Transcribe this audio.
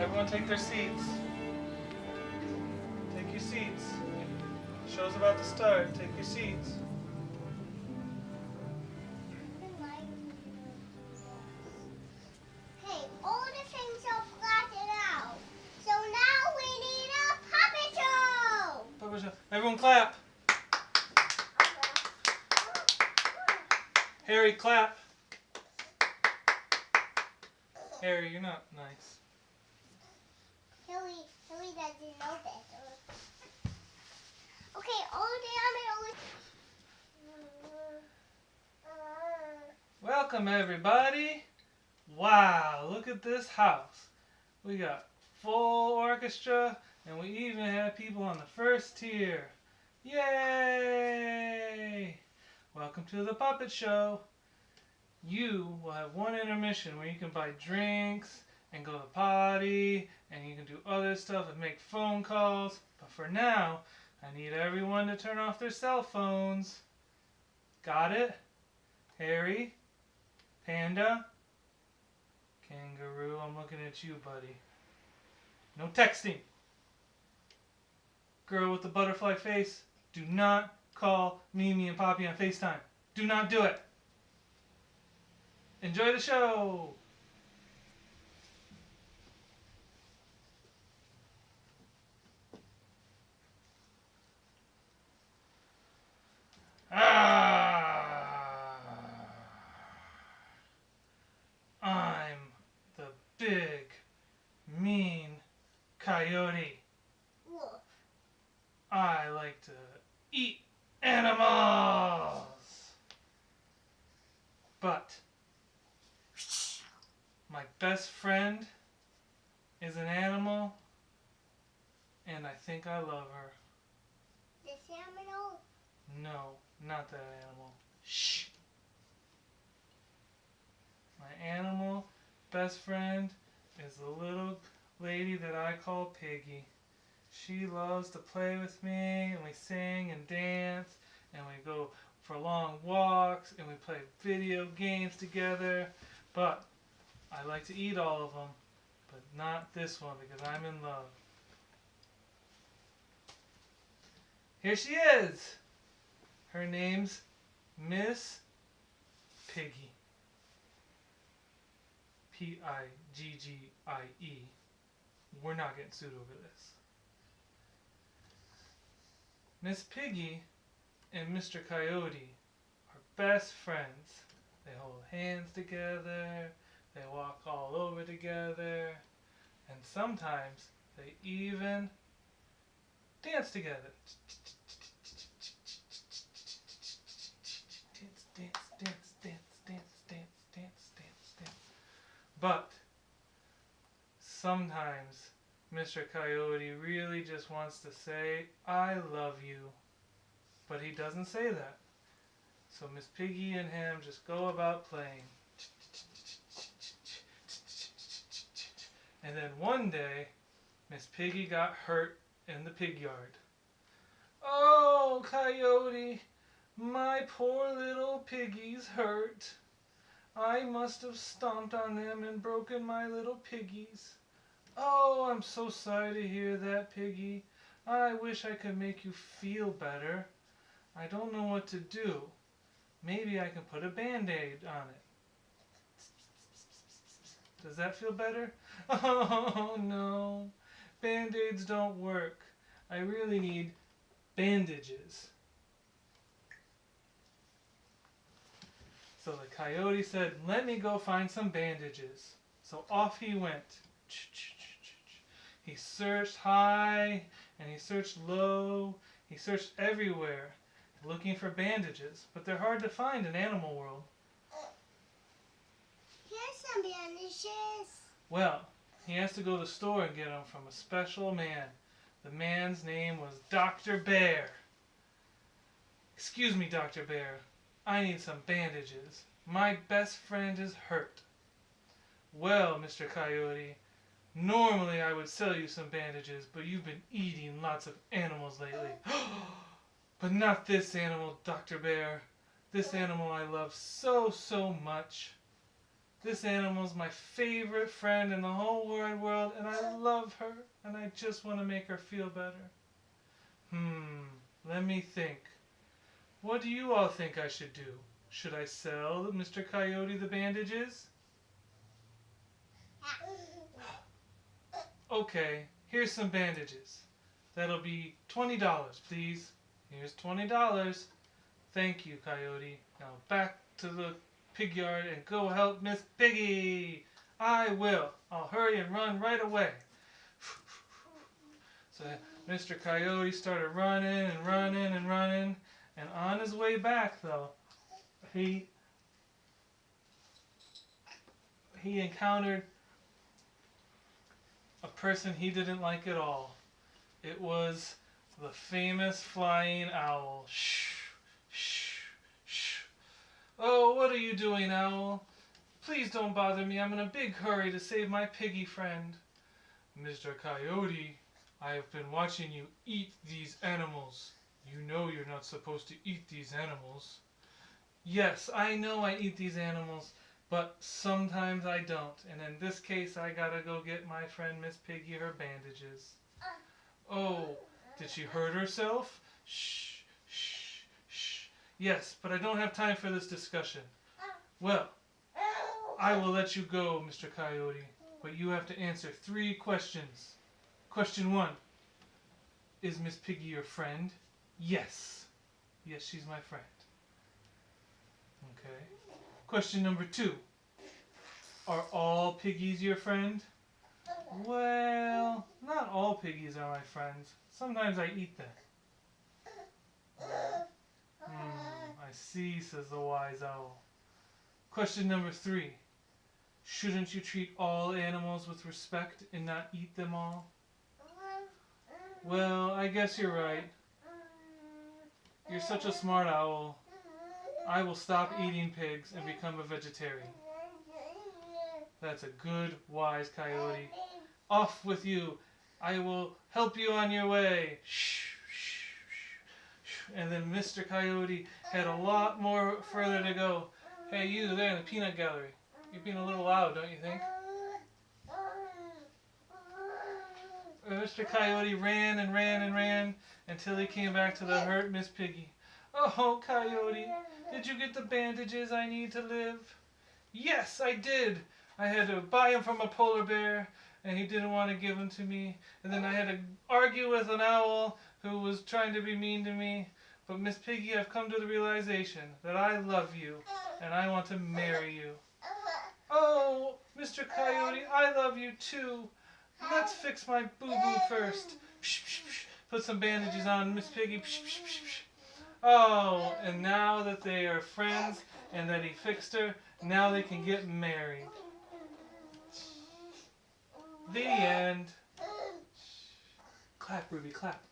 Everyone take their seats. Take your seats. The show's about to start. Take your seats. Hey, all the things are flattened out. So now we need a puppet show. Puppet show. Everyone clap. Harry, clap. Harry, you're not nice. Harry doesn't know better. Okay, all the Welcome everybody. Wow, look at this house. We got full orchestra and we even have people on the first tier. Yay! Welcome to the puppet show. You will have one intermission where you can buy drinks and go to the potty and you can do other stuff and make phone calls. But for now, I need everyone to turn off their cell phones. Got it? Harry? Panda? Kangaroo, I'm looking at you, buddy. No texting. Girl with the butterfly face, do not call Mimi and Poppy on FaceTime. Do not do it. Enjoy the show. I'm the big, mean coyote. wolf. I like to eat animals. But my best friend is an animal, and I think I love her. The Seminole. No, not that animal. Shh. My animal best friend is the little lady that I call Piggy. She loves to play with me, and we sing and dance, and we go for long walks, and we play video games together. But I like to eat all of them, but not this one because I'm in love. Here she is. Her name's Miss Piggy. Piggie. We're not getting sued over this. Miss Piggy and Mr. Coyote are best friends. They hold hands together, they walk all over together, and sometimes they even dance together. Dance. But sometimes Mr. Coyote really just wants to say, I love you. But he doesn't say that. So Miss Piggy and him just go about playing. And then one day, Miss Piggy got hurt in the pig yard. Oh, Coyote, my poor little piggies hurt. I must have stomped on them and broken my little piggies. Oh, I'm so sorry to hear that, Piggy. I wish I could make you feel better. I don't know what to do. Maybe I can put a Band-Aid on it. Does that feel better? Oh, no. Band-Aids don't work. I really need bandages. So the coyote said, let me go find some bandages. So off he went. He searched high and he searched low. He searched everywhere looking for bandages, but they're hard to find in animal world. Here's some bandages. Well, he has to go to the store and get them from a special man. The man's name was Dr. Bear. Excuse me, Dr. Bear. I need some bandages. My best friend is hurt. Well, Mr. Coyote, normally I would sell you some bandages, but you've been eating lots of animals lately. But not this animal, Dr. Bear. This animal I love so, so much. This animal's my favorite friend in the whole wide world, and I love her, and I just want to make her feel better. Let me think. What do you all think I should do? Should I sell Mr. Coyote the bandages? Okay, here's some bandages. That'll be $20, please. Here's $20. Thank you, Coyote. Now back to the pig yard and go help Miss Piggy. I will. I'll hurry and run right away. So Mr. Coyote started running and running and running, and on his way back, though, he encountered a person he didn't like at all. It was the famous flying owl. Shh, shh, shh. Oh, what are you doing, owl? Please don't bother me. I'm in a big hurry to save my piggy friend. Mr. Coyote, I have been watching you eat these animals. You know you're not supposed to eat these animals. Yes, I know I eat these animals, but sometimes I don't. And in this case, I gotta go get my friend Miss Piggy her bandages. Oh, did she hurt herself? Shh, shh, shh. Yes, but I don't have time for this discussion. Well, I will let you go, Mr. Coyote, but you have to answer 3 questions. Question 1. Is Miss Piggy your friend? Yes. Yes, she's my friend. Okay. Question number 2. Are all piggies your friend? Well, not all piggies are my friends. Sometimes I eat them. I see, says the wise owl. Question number 3. Shouldn't you treat all animals with respect and not eat them all? Well, I guess you're right. You're such a smart owl. I will stop eating pigs and become a vegetarian. That's a good, wise coyote. Off with you. I will help you on your way. Shh, shh, shh. And then Mr. Coyote had a lot more further to go. Hey, you there in the peanut gallery. You're being a little loud, don't you think? Mr. Coyote ran and ran and ran until he came back to the hurt Miss Piggy. Oh, Coyote, did you get the bandages I need to live? Yes, I did. I had to buy them from a polar bear, and he didn't want to give them to me. And then I had to argue with an owl who was trying to be mean to me. But Miss Piggy, I've come to the realization that I love you, and I want to marry you. Oh, Mr. Coyote, I love you too. Let's fix my boo-boo first. Put some bandages on Miss Piggy. Oh, and now that they are friends and that he fixed her, now they can get married. The end. Clap, Ruby, clap.